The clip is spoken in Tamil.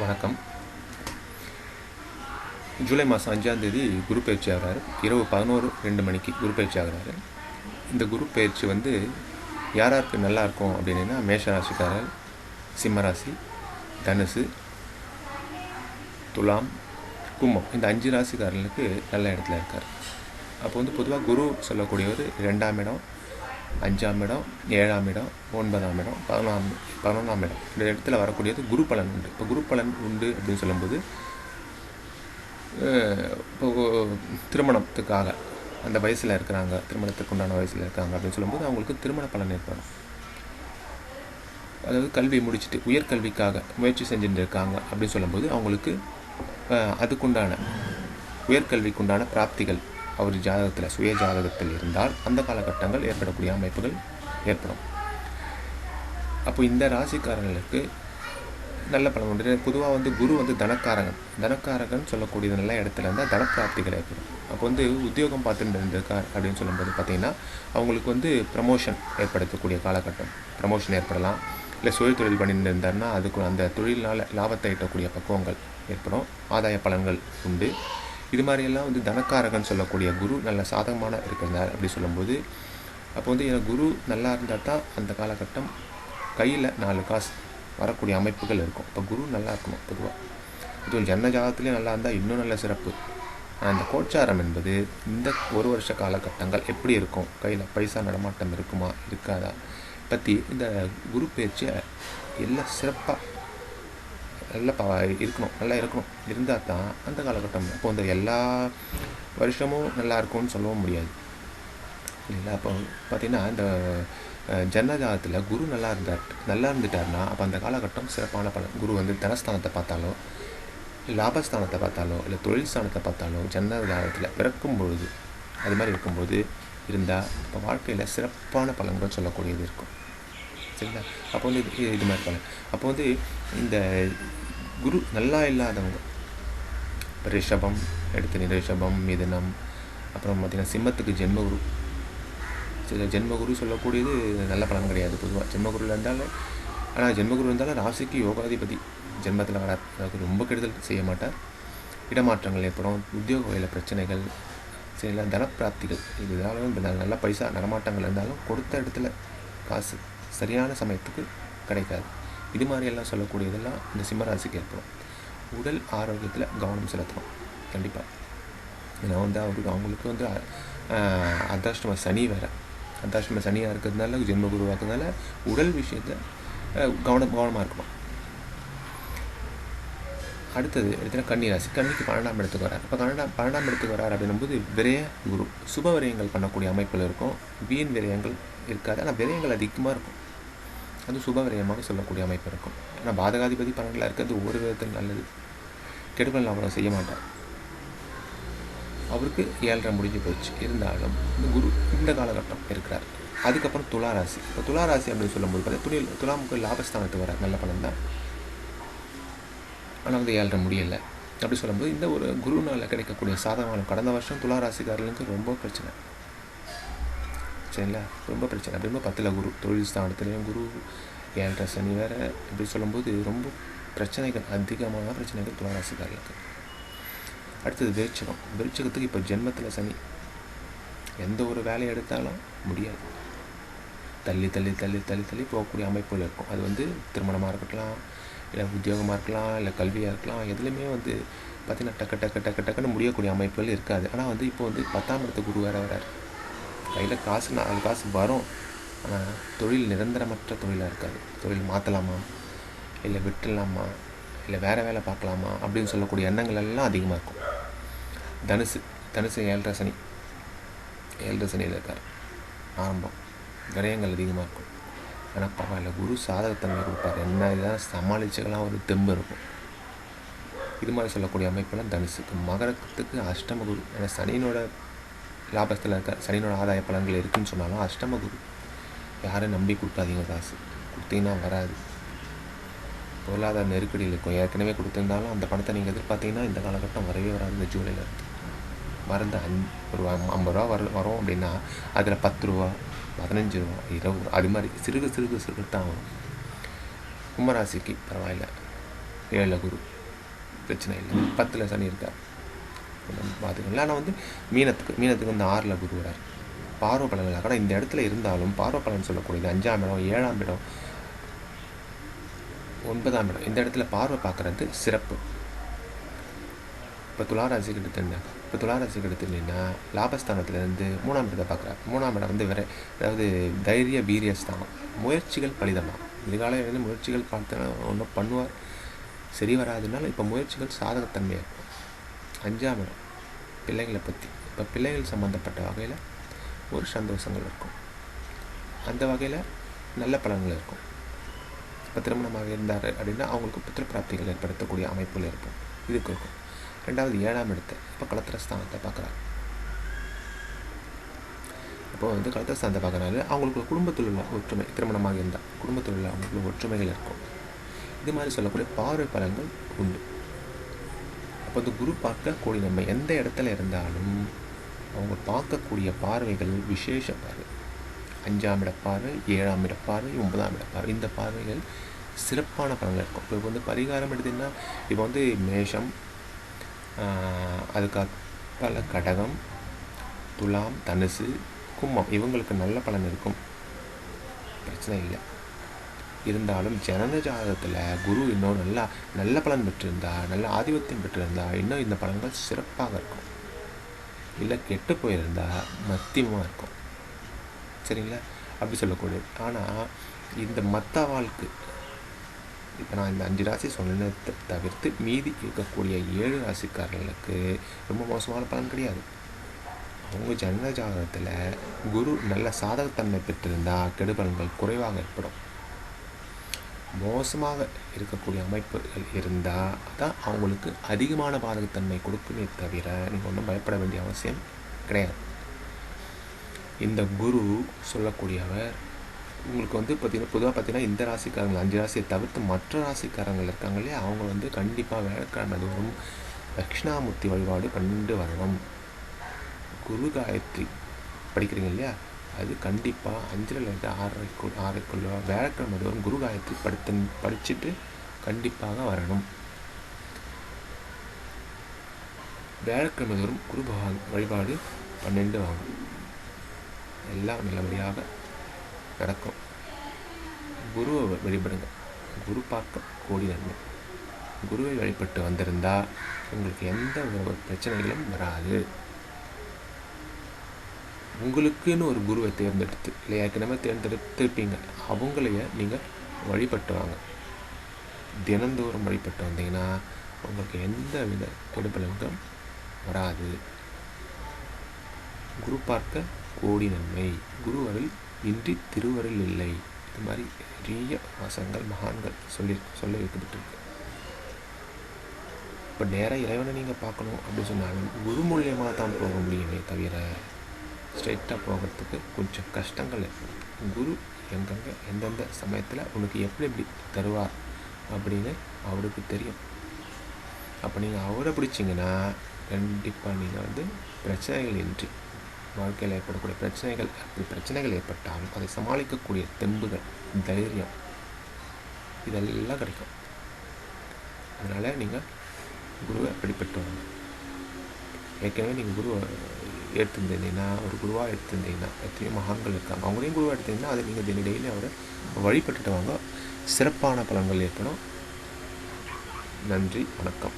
வணக்கம். ஜூலை மாதம் 5ஆம் தேதி குரு பயிற்சி ஆகிறாரு. இரவு 11:02 மணிக்கு குரு பயிற்சி ஆகிறாரு. இந்த குரு பயிற்சி யாராருக்கு நல்லா இருக்கும் அப்படின்னா, மேஷராசிக்காரர், சிம்மராசி, தனுசு, துலாம், கும்பம், இந்த 5 ராசிக்காரர்களுக்கு நல்ல இடத்துல இருக்கார். அப்போ பொதுவாக குரு சொல்லக்கூடியவர் 2ஆம் இடம், 5ஆம் இடம், 7ஆம் இடம், 9ஆம் இடம், 11ஆம் இடம், இந்த இடத்துல வரக்கூடியது குரு பலன் உண்டு. இப்போ குரு பலன் உண்டு அப்படின்னு சொல்லும்போது, இப்போ திருமணத்துக்காக அந்த வயசில் இருக்கிறாங்க, திருமணத்துக்கு உண்டான வயசில் இருக்காங்க அப்படின்னு சொல்லும்போது அவங்களுக்கு திருமண பலன் ஏற்படும். அதாவது கல்வி முடிச்சுட்டு உயர்கல்விக்காக முயற்சி செஞ்சுட்டு இருக்காங்க அப்படின்னு சொல்லும்போது அவங்களுக்கு அதுக்குண்டான உயர்கல்விக்குண்டான பிராப்திகள் அவர் ஜாதகத்தில், சுய ஜாதகத்தில் இருந்தால் அந்த காலகட்டங்கள் ஏற்படக்கூடிய அமைப்புகள் ஏற்படும். அப்போ இந்த ராசிக்காரர்களுக்கு நல்ல பலன் உண்டு. பொதுவாக குரு தனக்காரகன், தனக்காரகன் சொல்லக்கூடியது நல்ல இடத்துல இருந்தால் தனப்பிராப்திகள் ஏற்படும். அப்போ உத்தியோகம் பார்த்துட்டு இருந்திருக்கார் அப்படின்னு சொல்லும்போது பார்த்திங்கன்னா அவங்களுக்கு ப்ரமோஷன் ஏற்படுத்தக்கூடிய காலகட்டம், ப்ரமோஷன் ஏற்படலாம். இல்லை சுய தொழில் பண்ணிட்டு இருந்தார்னா அதுக்கு அந்த தொழிலினால் லாபத்தை ஈட்டக்கூடிய பக்குவங்கள் ஏற்படும், ஆதாய பலன்கள் உண்டு. இது மாதிரியெல்லாம் தனக்காரகன் சொல்லக்கூடிய குரு நல்ல சாதகமான இருக்கிறார் அப்படி சொல்லும்போது, அப்போ குரு நல்லா இருந்தால் தான் அந்த காலகட்டம் கையில் 4 காசு வரக்கூடிய அமைப்புகள் இருக்கும். இப்போ குரு நல்லா இருக்கணும். பொதுவாக இதுவும் ஜன்ம ஜாதகத்துலேயும் நல்லா இருந்தால் இன்னும் நல்ல சிறப்பு. அந்த கோச்சாரம் என்பது இந்த 1 வருஷ காலகட்டங்கள் எப்படி இருக்கும், கையில் பைசா நடமாட்டம் இருக்குமா இருக்காதா பற்றி இந்த குரு பயிற்சியை எல்லாம் சிறப்பாக நல்லா இருக்கணும். இருந்தால் தான் அந்த காலகட்டம். அப்போ எல்லா வருஷமும் நல்லா இருக்கும்னு சொல்லவும் முடியாது இல்லைங்களா. அப்போ பார்த்திங்கன்னா இந்த ஜன்மஜாதகத்தில் குரு நல்லா இருந்துட்டார்னா அப்போ அந்த காலகட்டம் சிறப்பான பலன். குரு தனஸ்தானத்தை பார்த்தாலோ, லாபஸ்தானத்தை பார்த்தாலோ, இல்லை தொழில் ஸ்தானத்தை பார்த்தாலோ ஜன்மஜாதகத்தில் பிறக்கும் பொழுது அது மாதிரி இருக்கும்போது இருந்தால் இப்போ வாழ்க்கையில் சிறப்பான பலன்கள் சொல்லக்கூடியது இருக்கும். சரிங்களா. அப்போ இது மாதிரி பலன். அப்போ இந்த குரு நல்லா இல்லாதவங்க, ரிஷபம் எடுத்து ரிஷபம், மிதுனம், அப்புறம் பார்த்திங்கன்னா சிம்மத்துக்கு ஜென்மகுரு. ஜென்மகுரு சொல்லக்கூடியது நல்ல பலன் கிடையாது பொதுவாக. ஜென்மகுருவில் இருந்தாலும், ஆனால் ஜென்மகுரு இருந்தாலும் ராசிக்கு யோகாதிபதி ஜென்மத்தில் வராது. அதாவது ரொம்ப கெடுதல் செய்ய மாட்டார். இடமாற்றங்கள் ஏற்படும், உத்தியோக வகையில் பிரச்சனைகள், சரிங்களா, தனப்பிராப்திகள், இதனாலும் நல்ல பைசா நடமாட்டங்கள் இருந்தாலும் கொடுத்த இடத்துல காசு சரியான சமயத்துக்கு கிடைக்காது. இது மாதிரியெல்லாம் சொல்லக்கூடியதெல்லாம் இந்த சிம்மராசிக்கு ஏற்படும். உடல் ஆரோக்கியத்தில் கவனம் செலுத்தணும் கண்டிப்பாக. ஏன்னா அவங்களுக்கு அர்த்தாஷ்டம சனி வேறு, அர்த்தாஷ்டம சனியாக இருக்கிறதுனால, ஜென்மகுருவாக்குறதுனால உடல் விஷயத்தில் கவனமாக இருக்கணும். அடுத்தது எடுத்துகிட்டா கன்னிராசி. கன்னிக்கு 12ஆம் இடத்துக்கு வரார். இப்போ 12ஆம் இடத்துக்கு வரார் அப்படின்னும்போது விரய குரு, சுப விரயங்கள் பண்ணக்கூடிய அமைப்பில் இருக்கும். வீண் விரயங்கள் இருக்காது, ஆனால் விரயங்கள் அதிகமாக இருக்கும். அது சுப விரயமாக சொல்லக்கூடிய அமைப்பு இருக்கும். ஏன்னா பாதகாதிபதி 12ல் இருக்கிறது ஒரு விதத்தில் நல்லது, கெடுபல் அவ்வளோ செய்ய மாட்டார். அவருக்கு 7.5 முடிஞ்சு போச்சு. இருந்தாலும் இந்த குரு இந்த காலகட்டம் இருக்கிறார். அதுக்கப்புறம் துளாராசி. இப்போ துளாராசி அப்படின்னு சொல்லும்போது பார்த்தீங்கன்னா துலாமுக்கு லாபஸ்தானத்துக்கு வரார், நல்ல பலன் தான். ஆனால் 7.5 முடியலை அப்படி சொல்லும்போது இந்த ஒரு குருனால் கிடைக்கக்கூடிய சாதகமான, கடந்த வருஷம் துளாராசிக்காரர்களுக்கு ரொம்ப பிரச்சனை, சரிங்களா, ரொம்ப பிரச்சனை. அப்படின்னா 10ல் குரு, தொழில் ஸ்தானத்துலேயும் குரு, 7.5 சனி வேறு, இப்படி சொல்லும்போது ரொம்ப பிரச்சனைகள், அதிகமான பிரச்சனைகள் துளாராசிக்காரர்களுக்கு. அடுத்தது விருச்சிகம். விருச்சிகத்துக்கு இப்போ ஜென்மத்தில் சனி, எந்த ஒரு வேலையை எடுத்தாலும் முடியாது, தள்ளி தள்ளி தள்ளி தள்ளி தள்ளி போகக்கூடிய அமைப்புகள் இருக்கும். அது திருமணமாக இருக்கலாம், இல்லை உத்தியோகமாக இருக்கலாம், இல்லை கல்வியாக இருக்கலாம். எதுலேயுமே பார்த்திங்கன்னா டக்குன்னு முடியக்கூடிய அமைப்புகள் இருக்காது. ஆனால் இப்போ 10ஆம் இடத்து குரு வேறு வரார். கையில் காசு 4 காசு வரும், ஆனால் தொழில் நிரந்தரமற்ற தொழிலாக இருக்காது. தொழில் மாற்றலாமா, இல்லை விட்டுடலாமா, இல்லை வேறு வேலை பார்க்கலாமா அப்படின்னு சொல்லக்கூடிய எண்ணங்கள் எல்லாம் அதிகமாக இருக்கும். தனுசு 7.5 சனி, 7.5 சனியில் இருக்கார். ஆரம்பம் விரயங்கள் அதிகமாக இருக்கும், ஆனால் பரவாயில்ல, குரு சாதகத்தன்மை கொடுப்பார். என்ன இதான் சமாளிச்சுக்கலாம், ஒரு தெம்பு இருக்கும். இது மாதிரி சொல்லக்கூடிய அமைப்பெல்லாம் தனுசுக்கு. மகரத்துக்கு அஷ்டம குரு, ஏன்னா சனியினோட லாபத்தில் இருக்க, சனியினோட ஆதாய பலன்கள் இருக்குதுன்னு சொன்னாலும் அஷ்டம குரு. யாரும் நம்பி கொடுக்காதீங்க, காசு கொடுத்தீங்கன்னா வராது, பொருளாதார நெருக்கடியில் இருக்கும். ஏற்கனவே கொடுத்துருந்தாலும் அந்த பணத்தை நீங்கள் எதிர்பார்த்தீங்கன்னா இந்த காலகட்டம் வரவே வராது. இந்த ஜூலையில் இருந்து மருந்து ஒரு 50 ரூபா வரும் அப்படின்னா அதில் 10 ரூபா, 15 ரூபா, 20 ரூபா, அது மாதிரி சிறுகு தான் வரும். கும்பராசிக்கு பரவாயில்ல, 7 குரு பிரச்சனை இல்லை, 10 சனி இருக்கார் பார்த்துக்கலாம். ஆனால் வந்து மீனத்துக்கு வந்து 6 குரு வரார். பார்வை பலன்கள் கூட இந்த இடத்துல இருந்தாலும் பார்வை பலன் சொல்லக்கூடியது 5ஆம் இடம், 7ஆம் இடம், 9ஆம் இடம், இந்த இடத்துல பார்வை பார்க்குறது சிறப்பு. இப்போ துளாராசிக்கு எடுத்துட்டீங்கன்னா லாபஸ்தானத்துலேருந்து 3ஆம் இடத்தை பார்க்குறாரு. 3ஆம் இடம் வந்து அதாவது தைரிய வீரியஸ்தானம், முயற்சிகள் பலிதமாக. எதிர்காலையிலேருந்து முயற்சிகள் பார்த்தா ஒன்றும் பண்ணுவார், சரி வராதுனால இப்போ முயற்சிகள் சாதகத்தன்மையாக இருக்கும். 5ஆம் இடம் பிள்ளைகளை பற்றி, இப்போ பிள்ளைகள் சம்மந்தப்பட்ட வகையில் ஒரு சந்தோஷங்கள் இருக்கும், அந்த வகையில் நல்ல பலன்கள் இருக்கும். இப்போ திருமணமாக இருந்தார் அப்படின்னா அவங்களுக்கு புத்திர பிராப்திகள் ஏற்படுத்தக்கூடிய அமைப்புகள் இருக்கும், இதுக்கு இருக்கும். 2வது 7ஆம் இடத்தை இப்போ கலத்திரஸ்தானத்தை பார்க்குறாரு. அப்போது வந்து கலத்திரஸ்தானத்தை பார்க்குறாரு, அவங்களுக்கு குடும்பத்தில் உள்ள ஒற்றுமை, திருமணமாக இருந்தால் குடும்பத்தில் உள்ள அவங்களுக்கு ஒற்றுமைகள் இருக்கும். இது மாதிரி சொல்லக்கூடிய பார்வை பலன்கள் உண்டு. அப்போ வந்து குரு பார்க்கக்கூடிய நம்ம எந்த இடத்துல இருந்தாலும் அவங்க பார்க்கக்கூடிய பார்வைகள் விசேஷ பார்வை. 5ஆம் இட பார்வை, 7ஆம் இட பார்வை, 9ஆம் இட பார்வை, இந்த பார்வைகள் சிறப்பான பலன்கள் இருக்கும். இப்போ வந்து பரிகாரம் எடுத்திங்கன்னா இப்போ வந்து மேஷம், அதுக்கு கடகம், துலாம், தனுசு, கும்பம் இவங்களுக்கு நல்ல பலன் இருக்கும், பிரச்சனை இல்லை. இருந்தாலும் ஜனன ஜாதகத்தில் குரு இன்னும் நல்ல பலன் பெற்றிருந்தா, நல்ல ஆதிபத்தியம் பெற்றிருந்தா இன்னும் இந்த பலன்கள் சிறப்பாக இருக்கும். இல்லை கெட்டு போயிருந்தால் மத்தியமாக இருக்கும், சரிங்களா? அப்படி சொல்லக்கூடியது. ஆனால் இந்த மற்ற வாழ்க்கை இப்போ நான் இந்த 5 ராசி சொன்னதை தவிர்த்து மீதி இருக்கக்கூடிய 7 ராசிக்காரர்களுக்கு ரொம்ப மோசமான பலன் கிடையாது. அவங்க ஜனன ஜாதகத்தில் குரு நல்ல சாதகத்தன்மை பெற்றிருந்தால் கெடுபலன்கள் குறைவாக ஏற்படும். மோசமாக இருக்கக்கூடிய அமைப்புகள் இருந்தால் தான் அவங்களுக்கு அதிகமான பாதகத்தன்மை கொடுக்குமே தவிர நீங்கள் ஒன்றும் பயப்பட வேண்டிய அவசியம் கிடையாது. இந்த குரு சொல்லக்கூடியவர் உங்களுக்கு வந்து பொதுவாக பார்த்தீங்கன்னா இந்த ராசிக்காரங்கள் 5 ராசியை தவிர்த்து மற்ற ராசிக்காரங்கள் இருக்காங்க இல்லையா, அவங்க வந்து கண்டிப்பாக வேலைக்கிழமை தோறும் தட்சிணாமூர்த்தி வழிபாடு பண்ணிட்டு வரணும். குரு காயத்ரி படிக்கிறீங்க இல்லையா, அது கண்டிப்பாக 5லேருந்து 6:30 வேலைக்கிழமை தோறும் குரு காயத்ரி படிச்சுட்டு கண்டிப்பாக வரணும். வேலைக்கிழமை தோறும் குரு பகவான் வழிபாடு பண்ணிட்டு வாங்க, எல்லாம் நல்லபடியாக நடக்கும். குருவை வழிபடுங்க, குரு பார்க்க கோடி நன்மை. குருவை வழிபட்டு வந்திருந்தால் உங்களுக்கு எந்த ஒரு பிரச்சனைகளும் வராது. உங்களுக்குன்னு ஒரு குருவை தேர்ந்தெடுத்து இல்லை ஏற்கனவே தேர்ந்தெடுத்திருப்பீங்க, அவங்களையே நீங்கள் வழிபட்டு வாங்க. தினந்தோறும் வழிபட்டு வந்தீங்கன்னா உங்களுக்கு எந்த வித கெடுபலன்களும் வராது. குரு பார்க்க கோடி நன்மை, குருவருள் இன்றி திருவருள் இல்லை. இது மாதிரி நிறைய வாசகங்கள் மகான்கள் சொல்ல வைக்கப்பட்டிருக்கு. இப்போ நேராக இறைவனை நீங்கள் பார்க்கணும் அப்படின்னு சொன்னாலும் குரு மூலியமாக தான் போக முடியுமே தவிர ஸ்ட்ரெயிட்டாக போகிறதுக்கு கொஞ்சம் கஷ்டங்கள் ஏற்படும். குரு எங்கெங்கே எந்தெந்த சமயத்தில் உனக்கு எப்படி தருவார் அப்படின்னு அவருக்கு தெரியும். அப்போ நீங்கள் அவரை பிடிச்சிங்கன்னா கண்டிப்பாக நீங்கள் வந்து பிரச்சனைகள் இன்றி வாழ்க்கையில் ஏற்படக்கூடிய பிரச்சனைகள் ஏற்பட்டாலும் அதை சமாளிக்கக்கூடிய தெம்புகள், தைரியம் இதெல்லாம் கிடைக்கும். அதனால் நீங்கள் குருவை வழிபட்டு வாங்க. ஏற்கனவே நீங்கள் குருவை எடுத்துருந்தீங்கன்னா, ஒரு குருவாக எடுத்துருந்தீங்கன்னா, எத்தனையோ மகான்கள் இருக்காங்க, அவங்களையும் குருவாக எடுத்திங்கன்னா அதை நீங்கள் டெய்லி அவரை வழிபட்டுட்டு வாங்க, சிறப்பான பலன்கள் ஏற்படும். நன்றி, வணக்கம்.